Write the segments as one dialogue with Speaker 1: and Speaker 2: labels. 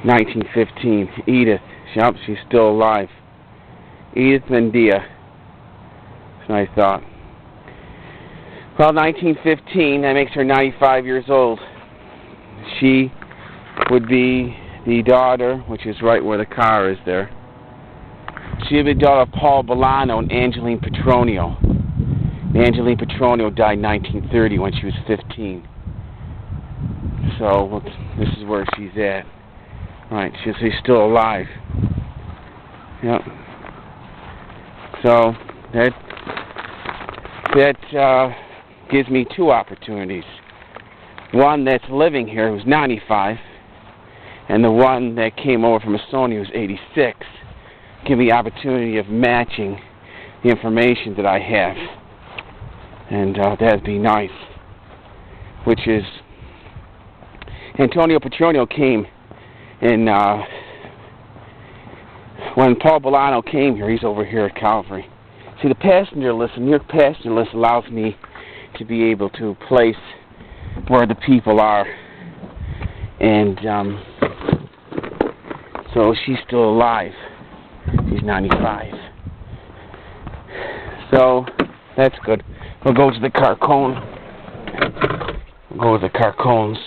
Speaker 1: 1915. Edith. Yep, she's still alive. Edith Mendia. That's what I thought. Well, 1915, that makes her 95 years old. She would be the daughter, which is right where the car is there. She would be the daughter of Paul Bolano and Angeline Petronio. Angeline Petronio died in 1930 when she was 15. So, this is where she's at. Right, she's still alive. Yep. So, that gives me two opportunities. One that's living here, who's 95, and the one that came over from Estonia, who's 86. Give me the opportunity of matching the information that I have. And that'd be nice. Which is, Antonio Petronio came in, when Paul Bolano came here, he's over here at Calvary. See, the passenger list, the New York passenger list allows me to be able to place where the people are. And so she's still alive. She's 95. So that's good. We'll go to the Carcone. We'll go to the Carcones.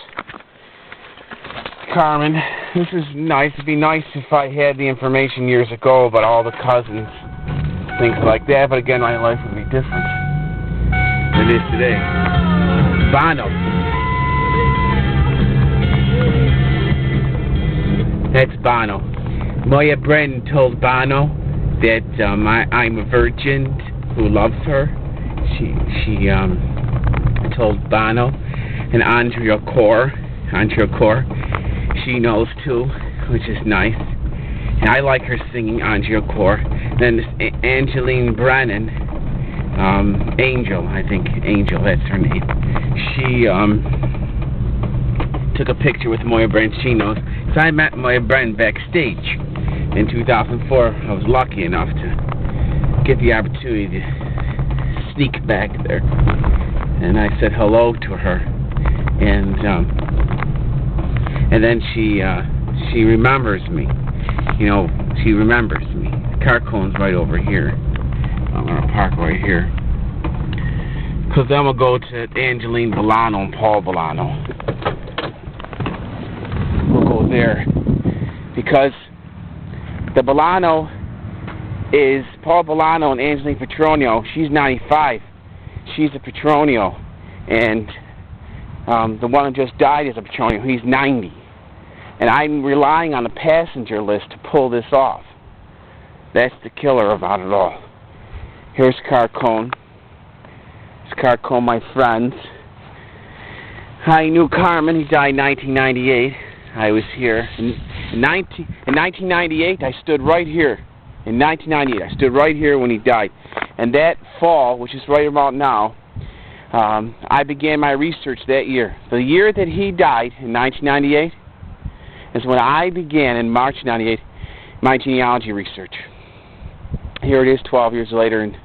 Speaker 1: Carmen, this is nice. It'd be nice if I had the information years ago about all the cousins, things like that. But again, my life would be different than it is today. Bono. That's Bono. Moya Brennan told Bono that I'm a virgin who loves her. She told Bono, and Andrea Corr, she knows too, which is nice. And I like her singing, Andrea Corr. Then this Angeline Brennan, Angel, I think, Angel, that's her name. She took a picture with Moya Brennan, she knows. So I met Moya Brennan backstage in 2004. I was lucky enough to get the opportunity to sneak back there. And I said hello to her. And then she remembers me. You know, she remembers me. The Carcone's right over here. I'm going to park right here. Because then we'll go to Angeline Bolano and Paul Bolano. We'll go there. Because the Bolano is Paul Bolano and Angeline Petronio. She's 95. She's a Petronio. And the one who just died is a Petronio. He's 90. And I'm relying on the passenger list to pull this off. That's the killer about it all. Here's Carcone. It's Carcone, my friends. I knew Carmen. He died in 1998. I was here. In 1998, I stood right here. In 1998, I stood right here when he died. And that fall, which is right about now, I began my research that year. The year that he died, in 1998, is when I began, in March 98, my genealogy research. Here it is 12 years later in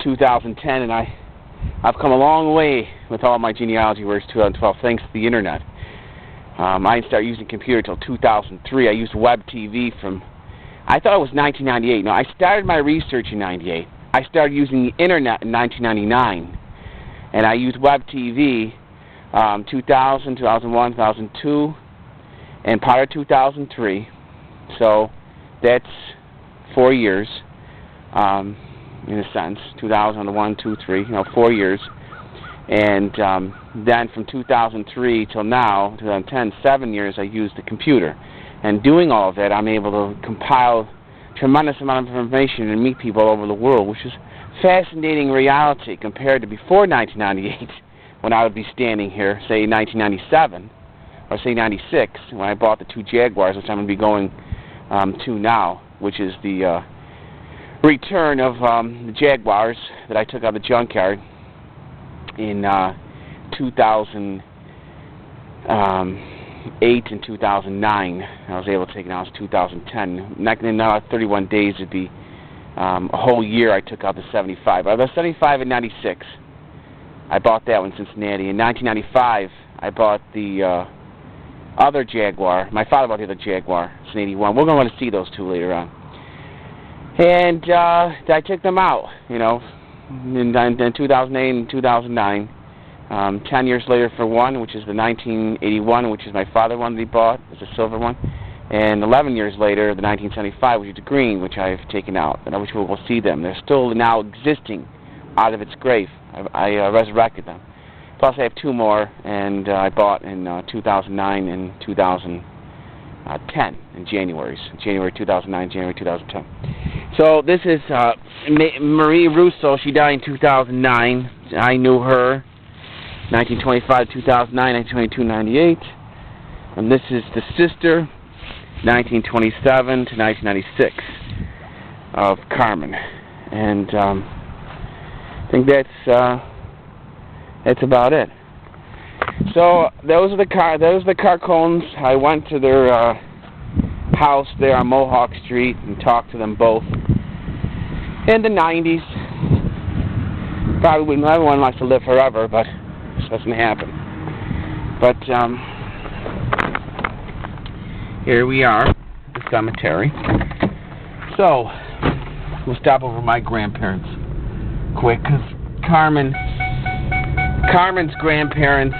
Speaker 1: 2010, and I've come a long way with all my genealogy work 2012, thanks to the internet. I didn't start using computer until 2003. I used web TV from, I thought it was 1998. No, I started my research in 98. I started using the internet in 1999. And I used web TV 2000, 2001, 2002, and part of 2003. So that's 4 years, in a sense. 2001, 2, 3, 4 years. And then from 2003 till now, 2010, 7 years, I used the computer. And doing all of that, I'm able to compile a tremendous amount of information and meet people all over the world, which is fascinating reality compared to before 1998, when I would be standing here, say 1997, or say 96, when I bought the 2 Jaguars, which I'm going to be going to now, which is the return of the Jaguars that I took out of the junkyard in 2008 and 2009. I was able to take it out in 2010. In now 31 days would be a whole year. I took out the 75. I was 75 in 96. I bought that one in Cincinnati. In 1995, I bought the other Jaguar. My father bought the other Jaguar. It's an 81. We're going to want to see those two later on. And I took them out, you know, in 2008 and 2009. 10 years later for one, which is the 1981, which is my father one that he bought. It's a silver one. And 11 years later, the 1975, which is the green, which I've taken out. And I wish we will see them. They're still now existing out of its grave. I resurrected them. Plus, I have two more, and I bought in 2009 and 2010 in January 2009, January 2010. So this is Marie Russo. She died in 2009. I knew her 1925 to 2009, 1922, 98. And this is the sister, 1927 to 1996 of Carmen. And I think that's about it. So those are the Carcones. I went to their house there on Mohawk Street and talked to them both. In the 90s, probably everyone wants to live forever, but this doesn't happen. But here we are, the cemetery. So we'll stop over my grandparents quick, because Carmen's grandparents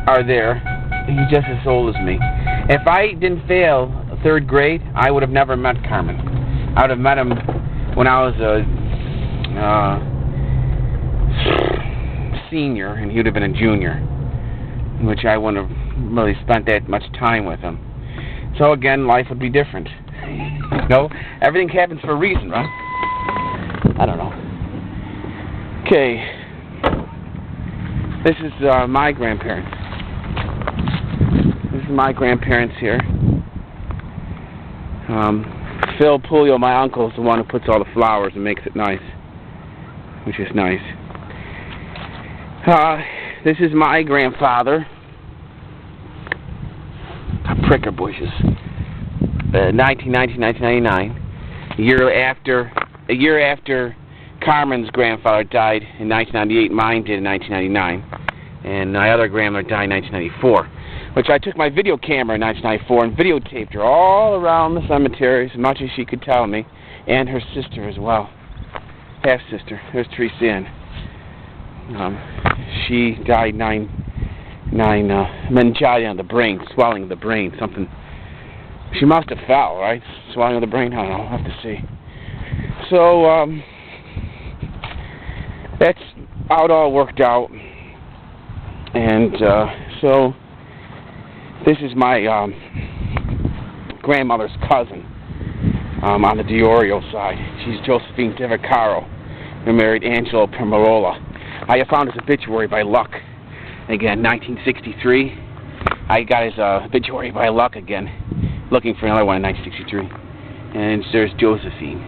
Speaker 1: are there. He's just as old as me. If I didn't fail 3rd grade, I would have never met Carmen. I would have met him when I was a senior, and he would have been a junior, in which I wouldn't have really spent that much time with him. So again, life would be different. You know, everything happens for a reason, right? I don't know. Okay. This is my grandparents. This is my grandparents here. Phil Pulio, my uncle, is the one who puts all the flowers and makes it nice, which is nice. This is my grandfather. Pricker bushes. 1999. A year after Carmen's grandfather died in 1998, mine did in 1999, and my other grandmother died in 1994, which I took my video camera in 1994 and videotaped her all around the cemetery as much as she could tell me, and her sister as well, half-sister. There's Teresa Ann. She died meningitis on the brain, swelling of the brain, something. She must have fell, right? Swelling of the brain, I don't know, I'll have to see. So, that's how it all worked out. And, so, this is my, grandmother's cousin, on the Diorio side. She's Josephine DeVicaro, who married Angelo Primarola. I found his obituary by luck. Again, 1963. I got his obituary by luck again, looking for another one in 1963. And there's Josephine,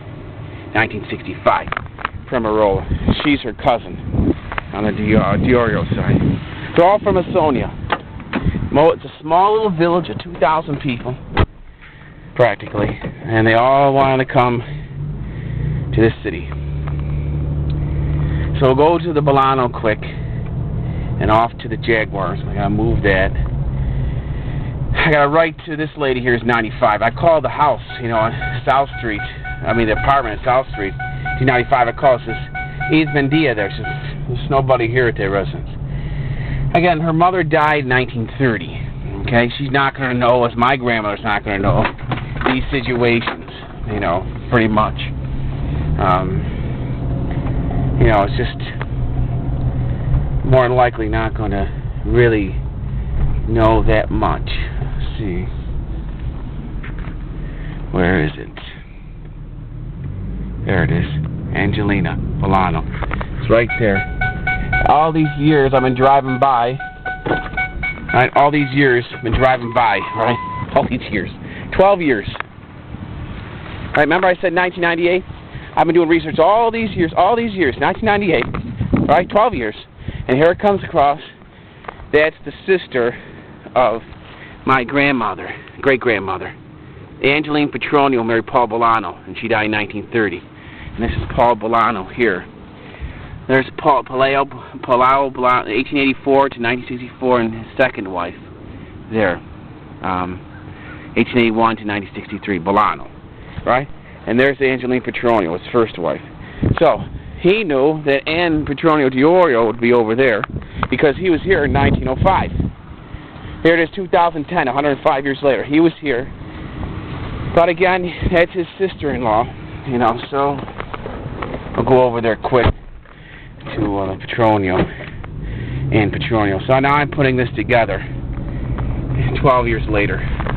Speaker 1: 1965. Primarola. She's her cousin on the Diorio side. They're all from Estonia. It's a small little village of 2,000 people, practically, and they all wanted to come to this city. So we'll go to the Bolano quick, and off to the Jaguars. I gotta move that. I gotta write to this lady here, is 95. I called the house, you know, on South Street. I mean, the apartment on South Street. 295. I called. Says, "It's Bendia there." She says, "There's nobody here at their residence." Again, her mother died in 1930. Okay, she's not gonna know, as my grandmother's not gonna know these situations. You know, pretty much. You know, it's just more than likely not going to really know that much. Let's see. Where is it? There it is. Angelina Bolano. It's right there. All these years I've been driving by. Right? All these years I've been driving by. Right? All these years. 12 years. Right? Remember I said 1998? I've been doing research all these years, 1998, right, 12 years, and here it comes across. That's the sister of my grandmother, great-grandmother, Angeline Petronio married Paul Bolano, and she died in 1930, and this is Paul Bolano here. There's Paul Bolano, 1884 to 1964, and his second wife, there. 1881 to 1963, Bolano, right? And there's Angeline Petronio, his first wife. So he knew that Anne Petronio Diorio would be over there because he was here in 1905. Here it is, 2010, 105 years later. He was here. But again, that's his sister-in-law, you know, so I'll go over there quick to Petronio and Petronio. So now I'm putting this together 12 years later.